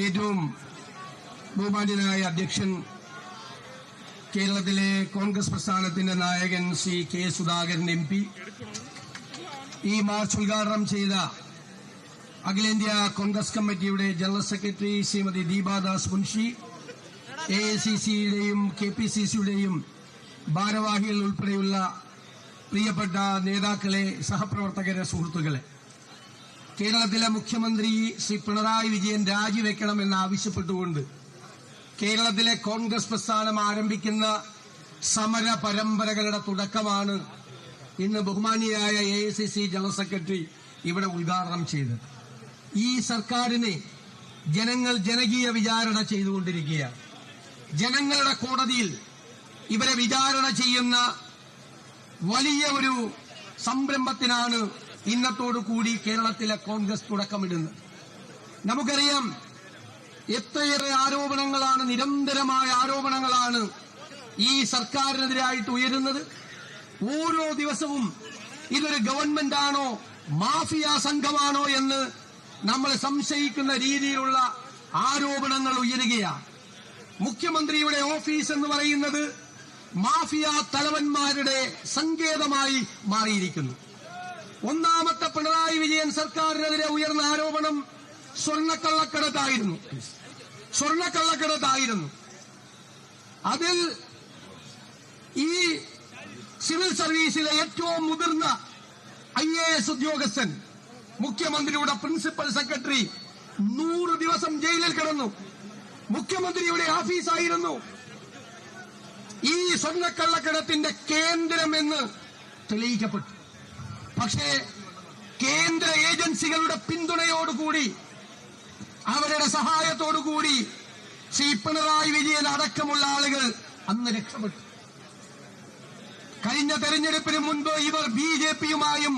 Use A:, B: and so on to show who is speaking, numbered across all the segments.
A: ഏറ്റവും ബഹുമാന്യനായ അധ്യക്ഷൻ, കേരളത്തിലെ കോൺഗ്രസ് പ്രസ്ഥാനത്തിന്റെ നായകൻ ശ്രീ കെ സുധാകരൻ MP, ഈ മാർച്ച് ഉദ്ഘാടനം ചെയ്ത അഖിലേന്ത്യാ കോൺഗ്രസ് കമ്മിറ്റിയുടെ ജനറൽ സെക്രട്ടറി ശ്രീമതി ദീപാദാസ് മുൻഷി, AICC-യുടെയും KPCC-യുടെയും ഭാരവാഹികൾ ഉൾപ്പെടെയുള്ള പ്രിയപ്പെട്ട നേതാക്കളെ, സഹപ്രവർത്തകരെ, സുഹൃത്തുക്കളെ, കേരളത്തിലെ മുഖ്യമന്ത്രി ശ്രീ പിണറായി വിജയൻ രാജിവെക്കണമെന്ന് ആവശ്യപ്പെട്ടുകൊണ്ട് കേരളത്തിലെ കോൺഗ്രസ് പ്രസ്ഥാനം ആരംഭിക്കുന്ന സമര പരമ്പരകളുടെ തുടക്കമാണ് ഇന്ന് ബഹുമാനിയായ AICC ജനറൽ സെക്രട്ടറി ഇവിടെ ഉദ്ഘാടനം ചെയ്തത്. ഈ സർക്കാരിനെ ജനങ്ങൾ ജനകീയ വിചാരണ ചെയ്തുകൊണ്ടിരിക്കുകയാണ്. ജനങ്ങളുടെ കോടതിയിൽ ഇവരെ വിചാരണ ചെയ്യുന്ന വലിയ ഒരു സംരംഭത്തിനാണ് ഇന്നത്തോടുകൂടി കേരളത്തിലെ കോൺഗ്രസ് തുടക്കമിടുന്നത്. നമുക്കറിയാം, എത്രയേറെ ആരോപണങ്ങളാണ്, നിരന്തരമായ ആരോപണങ്ങളാണ് ഈ സർക്കാരിനെതിരായിട്ട് ഉയരുന്നത്. ഓരോ ദിവസവും ഇതൊരു ഗവൺമെന്റാണോ മാഫിയ സംഘമാണോ എന്ന് നമ്മൾ സംശയിക്കുന്ന രീതിയിലുള്ള ആരോപണങ്ങൾ ഉയരുകയാണ്. മുഖ്യമന്ത്രിയുടെ ഓഫീസ് എന്ന് പറയുന്നത് മാഫിയ തലവന്മാരുടെ സങ്കേതമായി മാറിയിരിക്കുന്നു. ഒന്നാമത്തെ പിണറായി വിജയൻ സർക്കാരിനെതിരെ ഉയർന്ന ആരോപണം സ്വർണ്ണക്കള്ളക്കടത്തായിരുന്നു. അതിൽ ഈ സിവിൽ സർവീസിലെ ഏറ്റവും മുതിർന്ന IAS ഉദ്യോഗസ്ഥൻ, മുഖ്യമന്ത്രിയുടെ പ്രിൻസിപ്പൽ സെക്രട്ടറി 100 ദിവസം ജയിലിൽ കിടന്നു. മുഖ്യമന്ത്രിയുടെ ഓഫീസായിരുന്നു ഈ സ്വർണ്ണക്കള്ളക്കടത്തിന്റെ കേന്ദ്രമെന്ന് തെളിയിക്കപ്പെട്ടു. പക്ഷേ കേന്ദ്ര ഏജൻസികളുടെ പിന്തുണയോടുകൂടി, അവരുടെ സഹായത്തോടുകൂടി ശ്രീ പിണറായി വിജയൻ അടക്കമുള്ള ആളുകൾ അന്ന് രക്ഷപ്പെട്ടു. കഴിഞ്ഞ തെരഞ്ഞെടുപ്പിന് മുൻപ് ഇവർ BJP-യുമായും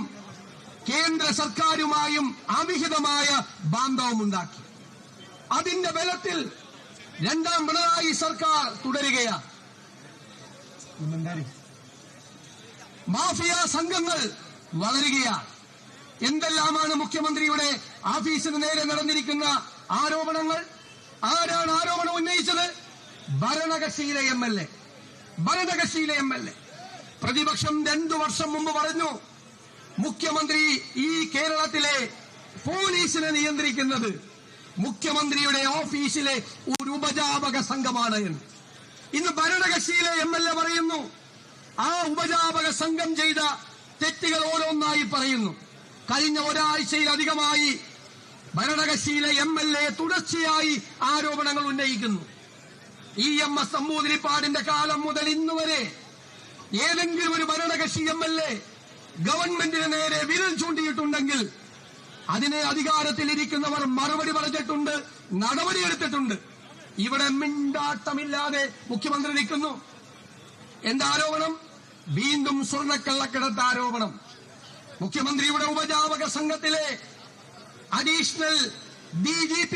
A: കേന്ദ്ര സർക്കാരുമായും അവിഹിതമായ ബാന്ധവമുണ്ടാക്കി. അതിന്റെ ബലത്തിൽ രണ്ടാം പിണറായി സർക്കാർ തുടരുകയാണ്. മാഫിയ സംഘങ്ങൾ വളരുകയാണ്. എന്തെല്ലാമാണ് മുഖ്യമന്ത്രിയുടെ ഓഫീസിന് നേരെ നടന്നിരിക്കുന്ന ആരോപണങ്ങൾ? ആരാണ് ആരോപണം ഉന്നയിച്ചത്? ഭരണകക്ഷിയിലെ MLA. പ്രതിപക്ഷം 2 വർഷം മുമ്പ് പറഞ്ഞു, മുഖ്യമന്ത്രി ഈ കേരളത്തിലെ പോലീസിനെ നിയന്ത്രിക്കുന്നത് മുഖ്യമന്ത്രിയുടെ ഓഫീസിലെ ഒരു ഉപജാപക സംഘമാണ് എന്ന്. ഇന്ന് ഭരണകക്ഷിയിലെ MLA പറയുന്നു, ആ ഉപജാപക സംഘം ചെയ്ത തെറ്റുകൾ ഓരോന്നായി പറയുന്നു. കഴിഞ്ഞ ഒരാഴ്ചയിലധികമായി ഭരണകക്ഷിയിലെ MLA തുടർച്ചയായി ആരോപണങ്ങൾ ഉന്നയിക്കുന്നു. EMS നമ്പൂതിരിപ്പാടിന്റെ കാലം മുതൽ ഇന്നുവരെ ഏതെങ്കിലും ഒരു ഭരണകക്ഷി MLA ഗവൺമെന്റിന് നേരെ വിരൽ ചൂണ്ടിയിട്ടുണ്ടെങ്കിൽ അതിനെ അധികാരത്തിലിരിക്കുന്നവർ മറുപടി പറഞ്ഞിട്ടുണ്ട്, നടപടിയെടുത്തിട്ടുണ്ട്. ഇവിടെ മിണ്ടാട്ടമില്ലാതെ മുഖ്യമന്ത്രി നിൽക്കുന്നു. എന്താ ആരോപണം? വീണ്ടും സ്വർണ്ണക്കള്ളക്കടത്ത് ആരോപണം. മുഖ്യമന്ത്രിയുടെ ഉപജാപക സംഘത്തിലെ അഡീഷണൽ DGP,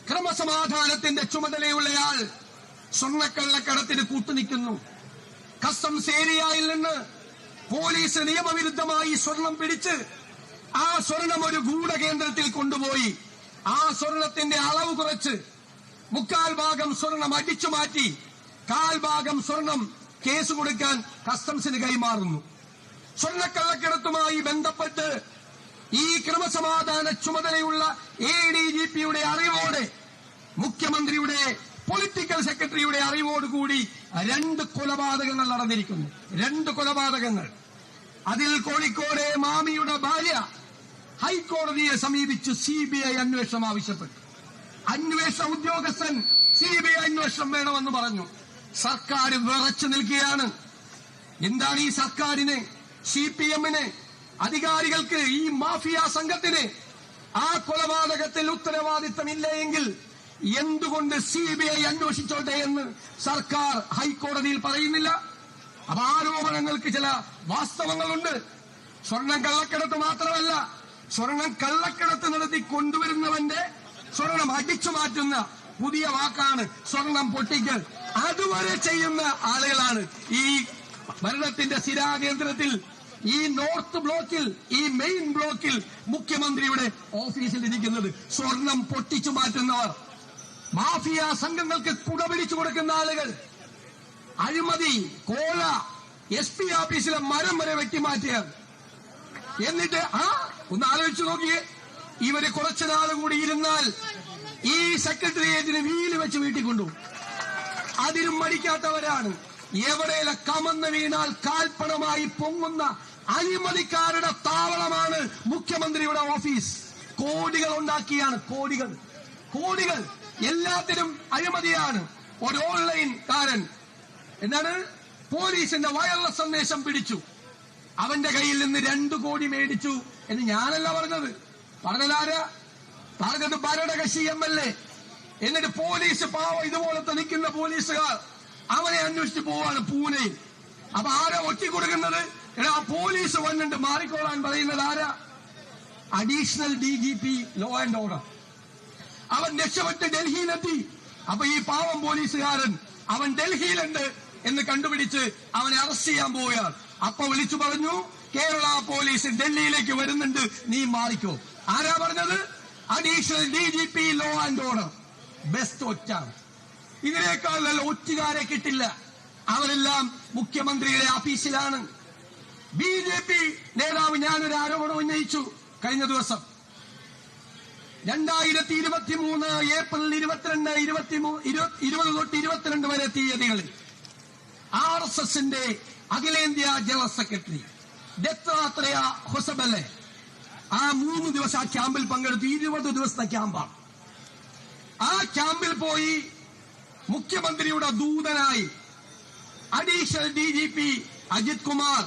A: ക്രമസമാധാനത്തിന്റെ ചുമതലയുള്ളയാൾ സ്വർണ്ണക്കള്ളക്കടത്തിന് കൂട്ടുനിൽക്കുന്നു. കസ്റ്റംസ് ഏരിയയിൽ നിന്ന് പോലീസ് നിയമവിരുദ്ധമായി സ്വർണം പിടിച്ച് ആ സ്വർണം ഒരു ഗൂഢകേന്ദ്രത്തിൽ കൊണ്ടുപോയി ആ സ്വർണത്തിന്റെ അളവ് കുറച്ച് 3/4 ഭാഗം സ്വർണം അടിച്ചു മാറ്റി 1/4 ഭാഗം സ്വർണം കേസ് കൊടുക്കാൻ കസ്റ്റംസിന് കൈമാറുന്നു. സ്വർണ്ണക്കള്ളക്കടത്തുമായി ബന്ധപ്പെട്ട് ഈ ക്രമസമാധാന ചുമതലയുള്ള ADGP-യുടെ അറിവോടെ, മുഖ്യമന്ത്രിയുടെ പൊളിറ്റിക്കൽ സെക്രട്ടറിയുടെ അറിവോടുകൂടി 2 കൊലപാതകങ്ങൾ നടന്നിരിക്കുന്നു. 2 കൊലപാതകങ്ങൾ. അതിൽ കോഴിക്കോട് മാമിയുടെ ഭാര്യ ഹൈക്കോടതിയെ സമീപിച്ച് CBI അന്വേഷണം ആവശ്യപ്പെട്ടു. അന്വേഷണ ഉദ്യോഗസ്ഥൻ CBI അന്വേഷണം വേണമെന്ന് പറഞ്ഞു. സർക്കാർ വിറച്ചു നിൽക്കുകയാണ്. എന്താണ് ഈ സർക്കാരിന്, CPM-ന്, അധികാരികൾക്ക്, ഈ മാഫിയ സംഘത്തിന് ആ കൊലപാതകത്തിൽ ഉത്തരവാദിത്തമില്ല എങ്കിൽ എന്തുകൊണ്ട് CBI അന്വേഷിച്ചോട്ടെ എന്ന് സർക്കാർ ഹൈക്കോടതിയിൽ പറയുന്നില്ല? അപ്പൊ ആരോപണങ്ങൾക്ക് ചില വാസ്തവങ്ങളുണ്ട്. സ്വർണം കള്ളക്കടത്ത് മാത്രമല്ല, സ്വർണം കള്ളക്കടത്ത് നടത്തി കൊണ്ടുവരുന്നവന്റെ സ്വർണം അടിച്ചു മാറ്റുന്ന പുതിയ വാക്കാണ് സ്വർണം പൊട്ടിക്കൽ. അതുവരെ ചെയ്യുന്ന ആളുകളാണ് ഈ ഭരണത്തിന്റെ സ്ഥിരാകേന്ദ്രത്തിൽ, ഈ നോർത്ത് ബ്ലോക്കിൽ, ഈ മെയിൻ ബ്ലോക്കിൽ മുഖ്യമന്ത്രിയുടെ ഓഫീസിൽ ഇരിക്കുന്നത്. സ്വർണം പൊട്ടിച്ചു മാറ്റുന്നവർ. മാഫിയ സംഘങ്ങൾക്ക് കുടപിടിച്ചു കൊടുക്കുന്ന ആളുകൾ, അഴിമതി, കോഴ, SP ഓഫീസിലെ മരം വരെ വെട്ടിമാറ്റിയാൽ. എന്നിട്ട് ഒന്ന് ആലോചിച്ചു നോക്കിയേ, ഇവര് കുറച്ചുനാൾ കൂടി ഇരുന്നാൽ ഈ സെക്രട്ടേറിയറ്റിന് വീല് വെച്ച് വീട്ടിൽ കൊണ്ടുപോകും. അതിനും മടിക്കാത്തവരാണ്. എവിടെയുള്ള കമന്ന് വീണാൽ കാൽപ്പണമായി പൊങ്ങുന്ന അഴിമതിക്കാരുടെ താവളമാണ് മുഖ്യമന്ത്രിയുടെ ഓഫീസ്. കോടികൾ ഉണ്ടാക്കിയാണ്, കോടികൾ എല്ലാത്തിനും അഴിമതിയാണ്. ഒരു ഓൺലൈൻ കാരൻ എന്താണ് പോലീസിന്റെ വയർലെസ് സന്ദേശം പിടിച്ചു, അവന്റെ കയ്യിൽ നിന്ന് 2 കോടി മേടിച്ചു എന്ന് ഞാനല്ല പറഞ്ഞതാരാ പറഞ്ഞത്? ഭരണകക്ഷി MLA. എന്നിട്ട് പോലീസ് പാവം ഇതുപോലത്തെ നിൽക്കുന്ന പോലീസുകാർ അവനെ അന്വേഷിച്ച് പോവാണ് പൂനെയിൽ. അപ്പൊ ആരാ ഒറ്റിക്കൊടുക്കുന്നത്? പോലീസ് വന്നിട്ട് മാറിക്കോളാൻ പറയുന്നത് ആരാ? Additional DGP law and order. അവൻ രക്ഷപ്പെട്ട് ഡൽഹിയിലെത്തി. അപ്പൊ ഈ പാവം പോലീസുകാരൻ അവൻ ഡൽഹിയിലുണ്ട് എന്ന് കണ്ടുപിടിച്ച് അവനെ അറസ്റ്റ് ചെയ്യാൻ പോവുകയാണ്. അപ്പൊ വിളിച്ചു പറഞ്ഞു, കേരള പോലീസ് ഡൽഹിയിലേക്ക് വരുന്നുണ്ട്, നീ മാറിക്കോ. ആരാ പറഞ്ഞത്? Additional DGP law and order. Best ഒറ്റാണ്. ഇതിനേക്കാൾ നല്ല ഒറ്റുകാരെ കിട്ടില്ല. അവരെല്ലാം മുഖ്യമന്ത്രിയുടെ ഓഫീസിലാണ്. BJP നേതാവ് ഞാനൊരു ആരോപണം ഉന്നയിച്ചു കഴിഞ്ഞ ദിവസം. 2023 ഏപ്രിൽ 20 തൊട്ട് 22 വരെ തീയതികളിൽ RSSന്റെ അഖിലേന്ത്യാ ജനറൽ സെക്രട്ടറി ദത്താത്രേയ ഹൊസബലെ ആ 3 ദിവസം ആ ക്യാമ്പിൽ പങ്കെടുത്തു. 20 ദിവസത്തെ ക്യാമ്പാണ്. ആ ക്യാമ്പിൽ പോയി മുഖ്യമന്ത്രിയുടെ ദൂതനായി അഡീഷണൽ DGP അജിത് കുമാർ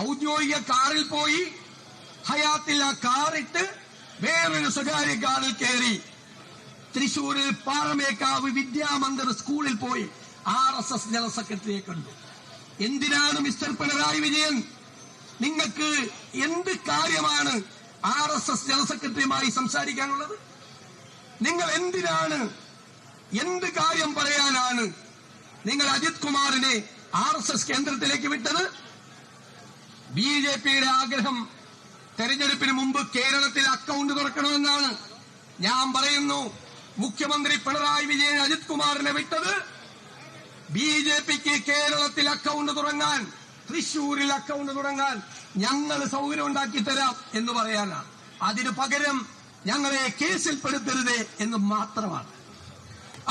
A: ഔദ്യോഗിക കാറിൽ പോയി. ഹയാത്തിൽ ആ കാറിട്ട് വേറൊരു സ്വകാര്യ കാറിൽ കയറി തൃശൂരിൽ പാറമേക്കാവ് വിദ്യാമന്ദിർ സ്കൂളിൽ പോയി RSS ജനറൽ സെക്രട്ടറിയെ കണ്ടു. എന്തിനാണ് മിസ്റ്റർ പിണറായി വിജയൻ, നിങ്ങൾക്ക് എന്ത് കാര്യമാണ് RSS ജനറൽ സെക്രട്ടറിയുമായി സംസാരിക്കാനുള്ളത്? നിങ്ങൾ എന്തിനാണ്, എന്ത് കാര്യം പറയാനാണ് നിങ്ങൾ അജിത് കുമാറിനെ RSS കേന്ദ്രത്തിലേക്ക് വിട്ടത്? BJPയുടെ ആഗ്രഹം തെരഞ്ഞെടുപ്പിന് മുമ്പ് കേരളത്തിൽ അക്കൗണ്ട് തുറക്കണമെന്നാണ്. ഞാൻ പറയുന്നു, മുഖ്യമന്ത്രി പിണറായി വിജയൻ അജിത് കുമാറിനെ വിട്ടത് BJPക്ക് കേരളത്തിൽ അക്കൗണ്ട് തുടങ്ങാൻ, തൃശൂരിൽ അക്കൗണ്ട് തുടങ്ങാൻ ഞങ്ങൾ സൗകര്യം ഉണ്ടാക്കി തരാം എന്ന് പറയാനാണ്. അതിനു പകരം ഞങ്ങളെ കേസിൽപ്പെടുത്തരുത് എന്ന് മാത്രമാണ്.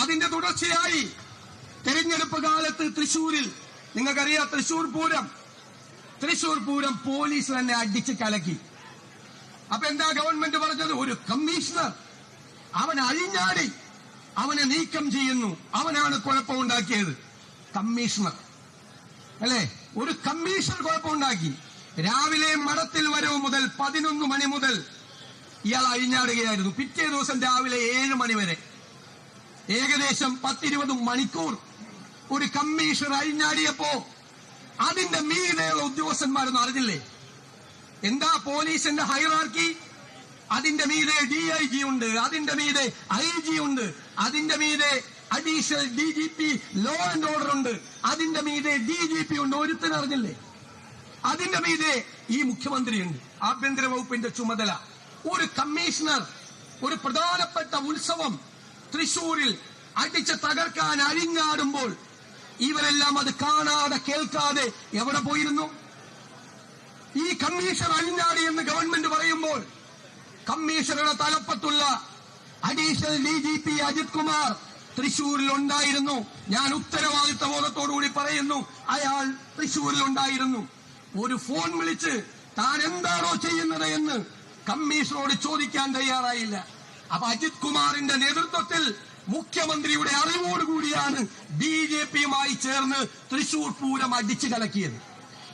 A: അതിന്റെ തുടർച്ചയായി തെരഞ്ഞെടുപ്പ് കാലത്ത് തൃശൂരിൽ നിങ്ങൾക്കറിയാം, തൃശൂർ പൂരം പോലീസ് തന്നെ അടിച്ച് കലക്കി. അപ്പൊ എന്താ ഗവൺമെന്റ് പറഞ്ഞത്? ഒരു കമ്മീഷണർ അവൻ അഴിഞ്ഞാടി, അവനെ നീക്കം ചെയ്യുന്നു, അവനാണ് കുഴപ്പമുണ്ടാക്കിയത്. കമ്മീഷണർ അല്ലെ, ഒരു കമ്മീഷണർ കുഴപ്പമുണ്ടാക്കി. രാവിലെ മഠത്തിൽ വരവ് മുതൽ 11 മണി മുതൽ ഇയാൾ അഴിഞ്ഞാടുകയായിരുന്നു. പിറ്റേ ദിവസം രാവിലെ 7 മണി വരെ ഏകദേശം 10-20 മണിക്കൂർ ഒരു കമ്മീഷണർ അഴിഞ്ഞാടിയപ്പോ അതിന്റെ മീതെയുള്ള ഉദ്യോഗസ്ഥന്മാരൊന്നും അറിഞ്ഞില്ലേ? എന്താ പോലീസിന്റെ ഹൈറാർക്കി? അതിന്റെ മീതെ DIG ഉണ്ട്, അതിന്റെ മീതെ IG ഉണ്ട്, അതിന്റെ മീതെ additional DGP law and order ഉണ്ട്, അതിന്റെ മീതെ DGP ഉണ്ട്. ഒരുത്തനറിഞ്ഞില്ലേ? അതിന്റെ മീതെ ഈ മുഖ്യമന്ത്രിയുണ്ട്, ആഭ്യന്തര വകുപ്പിന്റെ ചുമതല. ഒരു കമ്മീഷണർ ഒരു പ്രധാനപ്പെട്ട ഉത്സവം തൃശൂരിൽ അടിച്ച് തകർക്കാൻ അഴിഞ്ഞാടുമ്പോൾ ഇവരെല്ലാം അത് കാണാതെ കേൾക്കാതെ എവിടെ പോയിരുന്നു? ഈ കമ്മീഷൻ അഴിഞ്ഞാടി എന്ന് ഗവൺമെന്റ് പറയുമ്പോൾ കമ്മീഷണറുടെ തലപ്പത്തുള്ള അഡീഷണൽ DGP അജിത് കുമാർ തൃശൂരിൽ ഉണ്ടായിരുന്നു. ഞാൻ ഉത്തരവാദിത്ത ബോധത്തോടുകൂടി പറയുന്നു, അയാൾ തൃശൂരിൽ ഉണ്ടായിരുന്നു. ഒരു ഫോൺ വിളിച്ച് താൻ എന്താണോ ചെയ്യുന്നത് എന്ന് കമ്മീഷണറോട് ചോദിക്കാൻ തയ്യാറായില്ല. അപ്പൊ അജിത് കുമാറിന്റെ നേതൃത്വത്തിൽ മുഖ്യമന്ത്രിയുടെ അറിവോടുകൂടിയാണ് BJPയുമായി ചേർന്ന് തൃശൂർ പൂരം അടിച്ചു കലക്കിയത്.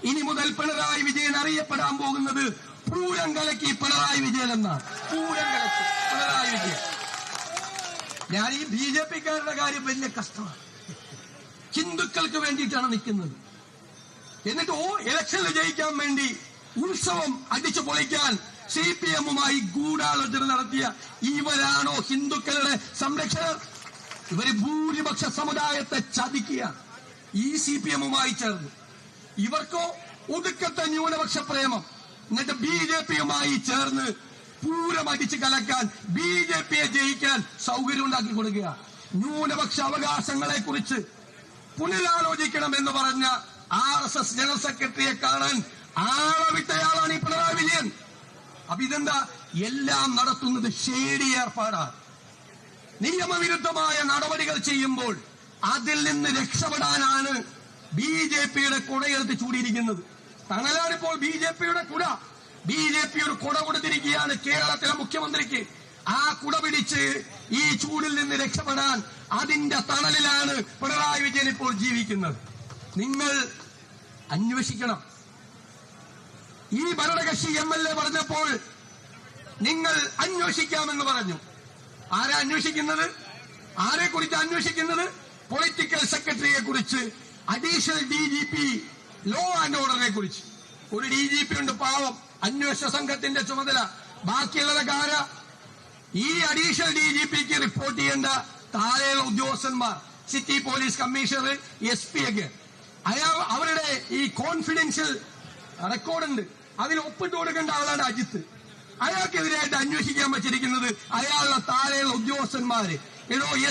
A: ഇനി മുതൽ പിണറായി വിജയൻ അറിയപ്പെടാൻ പോകുന്നത് പൂരം കലക്കി പിണറായി വിജയൻ എന്നാണ്. പൂരം കലക്കി പിണറായി വിജയൻ. ഞാൻ ഈ BJPക്കാരുടെ കാര്യം വലിയ കഷ്ടമാണ്. ഹിന്ദുക്കൾക്ക് വേണ്ടിയിട്ടാണ് നിൽക്കുന്നത്. എന്നിട്ട് ഇലക്ഷനിൽ ജയിക്കാൻ വേണ്ടി ഉത്സവം അടിച്ചു പൊളിക്കാൻ CPMുമായി ഗൂഢാലോചന നടത്തിയ ഇവരാണോ ഹിന്ദുക്കളുടെ സംരക്ഷകർ? ഇവര് ഭൂരിപക്ഷ സമുദായത്തെ ചതിക്കുകയാണ് ഈ CPMുമായി ചേർന്ന്. ഇവർക്കോ ഒടുക്കത്തെ ന്യൂനപക്ഷ പ്രേമം. എന്നിട്ട് BJPയുമായി ചേർന്ന് പൂരം അടിച്ചു കലക്കാൻ BJPയെ ജയിക്കാൻ സൗകര്യം ഉണ്ടാക്കി കൊടുക്കുക. ന്യൂനപക്ഷ അവകാശങ്ങളെ കുറിച്ച് പുനരാലോചിക്കണമെന്ന് പറഞ്ഞ RSS ജനറൽ സെക്രട്ടറിയെ കാണാൻ ആളവിട്ടയാളാണ് ഈ പിണറായി വിജയൻ. അപ്പൊ ഇതെന്താ? എല്ലാം നടത്തുന്നത് ഷേഡി ഏർപ്പാടാണ്. നിയമവിരുദ്ധമായ നടപടികൾ ചെയ്യുമ്പോൾ അതിൽ നിന്ന് രക്ഷപ്പെടാനാണ് BJPയുടെ കുടയെടുത്ത് ചൂടിയിരിക്കുന്നത്. തണലാണിപ്പോൾ BJPയുടെ കുട. BJPയുടെ കുട കൊടുത്തിരിക്കുകയാണ് കേരളത്തിലെ മുഖ്യമന്ത്രിക്ക്. ആ കുട പിടിച്ച് ഈ ചൂടിൽ നിന്ന് രക്ഷപ്പെടാൻ അതിന്റെ തണലിലാണ് പിണറായി വിജയൻ ഇപ്പോൾ ജീവിക്കുന്നത്. നിങ്ങൾ അന്വേഷിക്കണം. ഈ ഭരണകക്ഷി MLA പറഞ്ഞപ്പോൾ നിങ്ങൾ അന്വേഷിക്കാമെന്ന് പറഞ്ഞു. ആരാ അന്വേഷിക്കുന്നത്? ആരെ കുറിച്ച് അന്വേഷിക്കുന്നത്? പൊളിറ്റിക്കൽ സെക്രട്ടറിയെ കുറിച്ച്, അഡീഷണൽ DGP ലോ ആൻഡ് ഓർഡറിനെ കുറിച്ച്. ഒരു DGP ഉണ്ട്, പാവം, അന്വേഷണ സംഘത്തിന്റെ ചുമതല. ബാക്കിയുള്ളതൊക്കെ ആരാ? ഈ അഡീഷണൽ DGPക്ക് റിപ്പോർട്ട് ചെയ്യേണ്ട താഴെയുള്ള ഉദ്യോഗസ്ഥന്മാർ, സിറ്റി പോലീസ് കമ്മീഷണർ, SP ഒക്കെ. അവരുടെ ഈ കോൺഫിഡൻഷ്യൽ റെക്കോർഡുണ്ട്, അതിൽ ഒപ്പിട്ട് കൊടുക്കേണ്ട ആളാണ് അജിത്ത്. അയാൾക്കെതിരായിട്ട് അന്വേഷിക്കാൻ വെച്ചിരിക്കുന്നത് അയാളുടെ താഴെയുള്ള ഉദ്യോഗസ്ഥന്മാര്.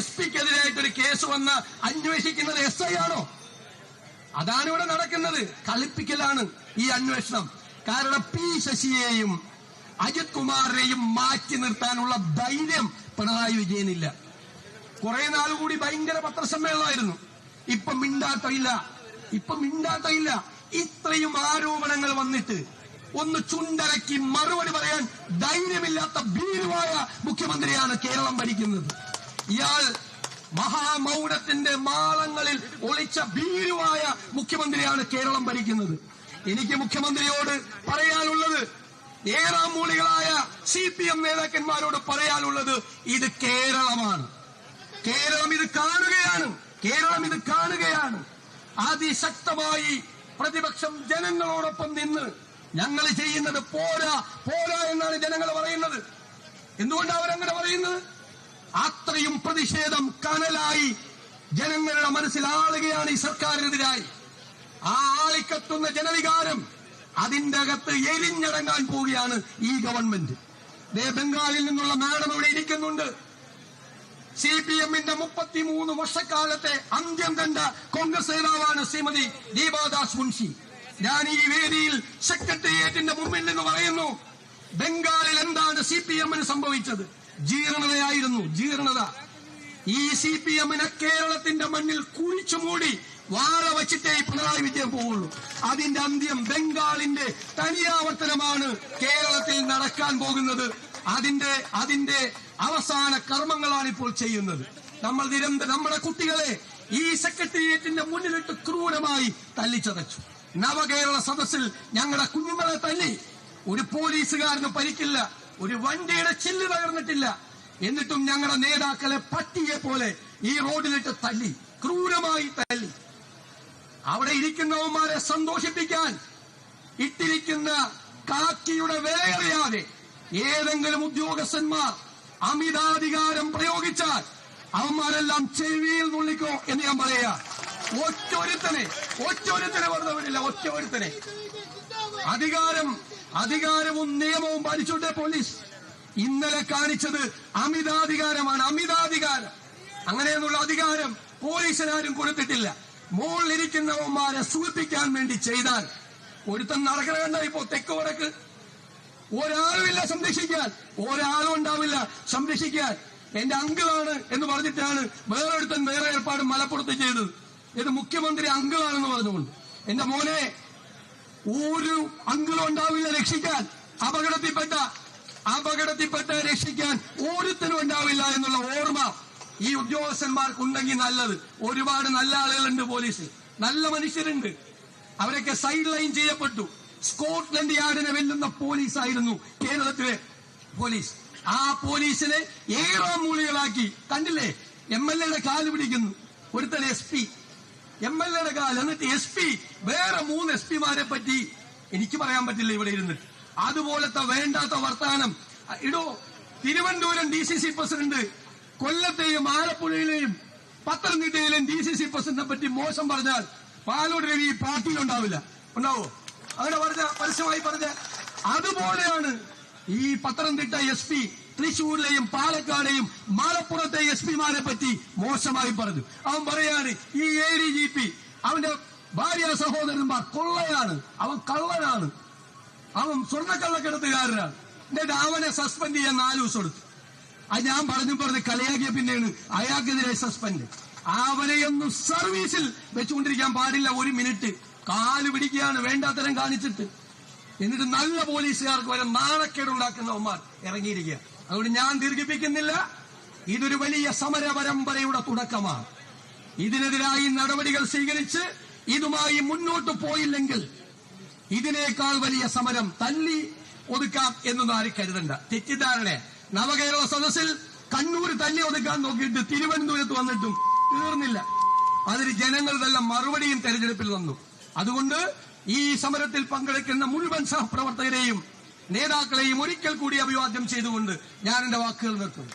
A: SP-ക്കെതിരായിട്ടൊരു കേസ് വന്ന് അന്വേഷിക്കുന്നത് SI ആണോ? അതാണ് ഇവിടെ നടക്കുന്നത്. കളിപ്പിക്കലാണ് ഈ അന്വേഷണം. കാരണം P ശശിയെയും അജിത് കുമാറിനെയും മാറ്റി നിർത്താനുള്ള ധൈര്യം പിണറായി വിജയനില്ല. കുറെ നാളുകൂടി ഭയങ്കര പത്രസമ്മേളനമായിരുന്നു. ഇപ്പൊ മിണ്ടാട്ടമില്ല. ഇത്രയും ആരോപണങ്ങൾ വന്നിട്ട് ഒന്ന് ചുണ്ടരക്കി മറുപടി പറയാൻ ധൈര്യമില്ലാത്ത ഭീരുവായ മുഖ്യമന്ത്രിയാണ് കേരളം ഭരിക്കുന്നത്. ഇയാൾ മഹാമൗനത്തിന്റെ മാളങ്ങളിൽ ഒളിച്ച ഭീരുവായ മുഖ്യമന്ത്രിയാണ് കേരളം ഭരിക്കുന്നത്. എനിക്ക് മുഖ്യമന്ത്രിയോട് പറയാനുള്ളത്, ഏറാം മൂളികളായ CPM നേതാക്കന്മാരോട് പറയാനുള്ളത്, ഇത് കേരളമാണ്. കേരളം ഇത് കാണുകയാണ്. അതിശക്തമായി പ്രതിപക്ഷം ജനങ്ങളോടൊപ്പം നിന്ന് ഞങ്ങൾ ചെയ്യുന്നത് പോരാ എന്നാണ് ജനങ്ങൾ പറയുന്നത്. എന്തുകൊണ്ടാണ് അവരങ്ങനെ പറയുന്നത്? അത്രയും പ്രതിഷേധം കനലായി ജനങ്ങളുടെ മനസ്സിൽ ആളുകയാണ് ഈ സർക്കാരിനെതിരായി. ആ ആളിക്കത്തുന്ന ജനവികാരം അതിന്റെ അകത്ത് എരിഞ്ഞടങ്ങാൻ പോവുകയാണ് ഈ ഗവൺമെന്റ്. ബംഗാളിൽ നിന്നുള്ള മാഡം ഇവിടെ ഇരിക്കുന്നുണ്ട്. CPM-ന്റെ 33 വർഷക്കാലത്തെ അന്ത്യം കണ്ട കോൺഗ്രസ് നേതാവാണ് ശ്രീമതി ദീപാദാസ് മുൻഷി. ഞാൻ ഈ വേദിയിൽ സെക്രട്ടേറിയറ്റിന്റെ മുമ്പിൽ നിന്ന് പറയുന്നു, ബംഗാളിൽ എന്താണ് CPM-ന് സംഭവിച്ചത്? ജീർണത. ഈ CPM-നെ കേരളത്തിന്റെ മണ്ണിൽ കുഴിച്ചു മൂടി വാഴ വച്ചിട്ടേ പിണറായി വിജയൻ പോവുള്ളൂ. അതിന്റെ അന്ത്യം ബംഗാളിന്റെ തനിയാവർത്തനമാണ് കേരളത്തിൽ നടക്കാൻ പോകുന്നത്. അതിന്റെ അവസാന കർമ്മങ്ങളാണ് ഇപ്പോൾ ചെയ്യുന്നത്. നമ്മൾ നമ്മുടെ കുട്ടികളെ ഈ സെക്രട്ടേറിയറ്റിന്റെ മുന്നിലിട്ട് ക്രൂരമായി തല്ലിച്ചതച്ചു. നവകേരള സദസ്സിൽ ഞങ്ങളുടെ കുഞ്ഞുങ്ങളെ തല്ലി. ഒരു പോലീസുകാരന് പരിക്കില്ല, ഒരു വണ്ടിയുടെ ചില്ല് തകർന്നിട്ടില്ല. എന്നിട്ടും ഞങ്ങളുടെ നേതാക്കളെ പട്ടിയെ പോലെ ഈ റോഡിലിട്ട് തല്ലി, ക്രൂരമായി തല്ലി. അവിടെ ഇരിക്കുന്നവന്മാരെ സന്തോഷിപ്പിക്കാൻ ഇട്ടിരിക്കുന്ന കാക്കിയുടെ വിലയറിയാതെ ഏതെങ്കിലും ഉദ്യോഗസ്ഥന്മാർ അമിതാധികാരം പ്രയോഗിച്ചാൽ അവന്മാരെല്ലാം ചെവിയിൽ നുള്ളിക്കോ എന്ന് ഞാൻ പറയാ. ഒറ്റൊരുത്തനെ വെറുതെ വിടില്ല. ഒറ്റൊരുത്തനെ. അധികാരവും നിയമവും പാലിച്ചോട്ടെ പോലീസ്. ഇന്നലെ കാണിച്ചത് അമിതാധികാരമാണ്. അങ്ങനെയൊന്നുള്ള അധികാരം പോലീസിനാരും കൊടുത്തിട്ടില്ല. മുകളിലിരിക്കുന്നവന്മാരെ സൂചിപ്പിക്കാൻ വേണ്ടി ചെയ്താൽ ഒരുത്തൻ നടക്കണ കണ്ട ഇപ്പോ തെക്ക് വടക്ക് ഒരാളുമില്ല സംരക്ഷിക്കാൻ, ഒരാളും ഉണ്ടാവില്ല സംരക്ഷിക്കാൻ. എന്റെ അങ്കിളാണ് എന്ന് പറഞ്ഞിട്ടാണ് വേറൊരുത്തൻ വേറെ ഏർപ്പാട് മലപ്പുറത്ത് ചെയ്തത്. ഇത് മുഖ്യമന്ത്രി അങ്കിളാണെന്ന് പറഞ്ഞുകൊണ്ട്. എന്റെ മോനെ, ഒരു അങ്കിളും ഉണ്ടാവില്ല രക്ഷിക്കാൻ. അപകടത്തിൽപ്പെട്ട രക്ഷിക്കാൻ ഒരുത്തനും ഉണ്ടാവില്ല എന്നുള്ള ഓർമ്മ ഈ ഉദ്യോഗസ്ഥന്മാർക്കുണ്ടെങ്കിൽ നല്ലത്. ഒരുപാട് നല്ല ആളുകളുണ്ട് പോലീസിൽ, നല്ല മനുഷ്യരുണ്ട്. അവരൊക്കെ സൈഡ് ലൈൻ ചെയ്യപ്പെട്ടു. സ്കോട്ട്ലൻഡ് യാർഡിനെ വെല്ലുന്ന പോലീസായിരുന്നു കേരളത്തിലെ പോലീസ്. ആ പോലീസിനെ ഏറാം മൂളികളാക്കി. കണ്ടില്ലേ, MLA-യുടെ കാല് പിടിക്കുന്നു ഒരുത്തൻ SP, MLA-യുടെ കാല്. എന്നിട്ട് SP വേറെ 3 SP-മാരെ പറ്റി എനിക്ക് പറയാൻ പറ്റില്ല ഇവിടെ ഇരുന്നിട്ട്. അതുപോലത്തെ വേണ്ടാത്ത വർത്താനം ഇടോ. തിരുവനന്തപുരം DCC പ്രസിഡന്റ് കൊല്ലത്തെയും ആലപ്പുഴയിലെയും പത്തനംതിട്ടയിലെയും DCC പ്രസിഡന്റിനെ പറ്റി മോശം പറഞ്ഞാൽ പാലോട് രവി പാർട്ടിയിലുണ്ടാവില്ല. ഉണ്ടാവോ? അങ്ങനെ പറഞ്ഞ പരസ്യമായി പറഞ്ഞ അതുപോലെയാണ് ഈ പത്തനംതിട്ട SP, തൃശൂരിലെയും പാലക്കാടെയും മലപ്പുറത്തെ SP-മാരെ പറ്റി മോശമായി പറഞ്ഞു. അവൻ പറയാണ് ഈ ADGP അവന്റെ ഭാര്യ സഹോദരന്മാർ കൊള്ളയാണ്, അവൻ കള്ളനാണ്, അവൻ സ്വർണ്ണക്കള്ളക്കടത്തുകാരനാണ്. എന്നിട്ട് അവനെ സസ്പെൻഡ് ചെയ്യാൻ 4 ദിവസം എടുത്തു. അത് ഞാൻ പറഞ്ഞ് കളിയാക്കിയ പിന്നെയാണ് അയാൾക്കെതിരെ സസ്പെൻഡ്. അവനെയൊന്നും സർവീസിൽ വെച്ചുകൊണ്ടിരിക്കാൻ പാടില്ല. 1 മിനിറ്റ് കാല് പിടിക്കുകയാണ് വേണ്ടാത്തരം കാണിച്ചിട്ട്. എന്നിട്ട് നല്ല പോലീസുകാർക്ക് വരെ നാണക്കേടുണ്ടാക്കുന്നവന്മാർ ഇറങ്ങിയിരിക്കുക. അതുകൊണ്ട് ഞാൻ ദീർഘിപ്പിക്കുന്നില്ല. ഇതൊരു വലിയ സമര പരമ്പരയുടെ തുടക്കമാണ്. ഇതിനെതിരായി നടപടികൾ സ്വീകരിച്ച് ഇതുമായി മുന്നോട്ട് പോയില്ലെങ്കിൽ ഇതിനേക്കാൾ വലിയ സമരം തല്ലി ഒതുക്കാം എന്നൊന്നും ആരും കരുതണ്ട. തെറ്റിദ്ധാരണ. നവകേരള സദസ്സിൽ കണ്ണൂർ തല്ലി ഒതുക്കാൻ നോക്കിയിട്ട് തിരുവനന്തപുരത്ത് വന്നിട്ടും തീർന്നില്ല. അതിന് ജനങ്ങൾ നല്ല മറുപടിയും തെരഞ്ഞെടുപ്പിൽ വന്നു. അതുകൊണ്ട് ഈ സമരത്തിൽ പങ്കെടുക്കുന്ന മുഴുവൻ സഹപ്രവർത്തകരെയും നേതാക്കളെയും ഒരിക്കൽ കൂടി അഭിവാദ്യം ചെയ്തുകൊണ്ട് ഞാൻ എന്റെ വാക്കുകൾ നിർത്തുന്നു.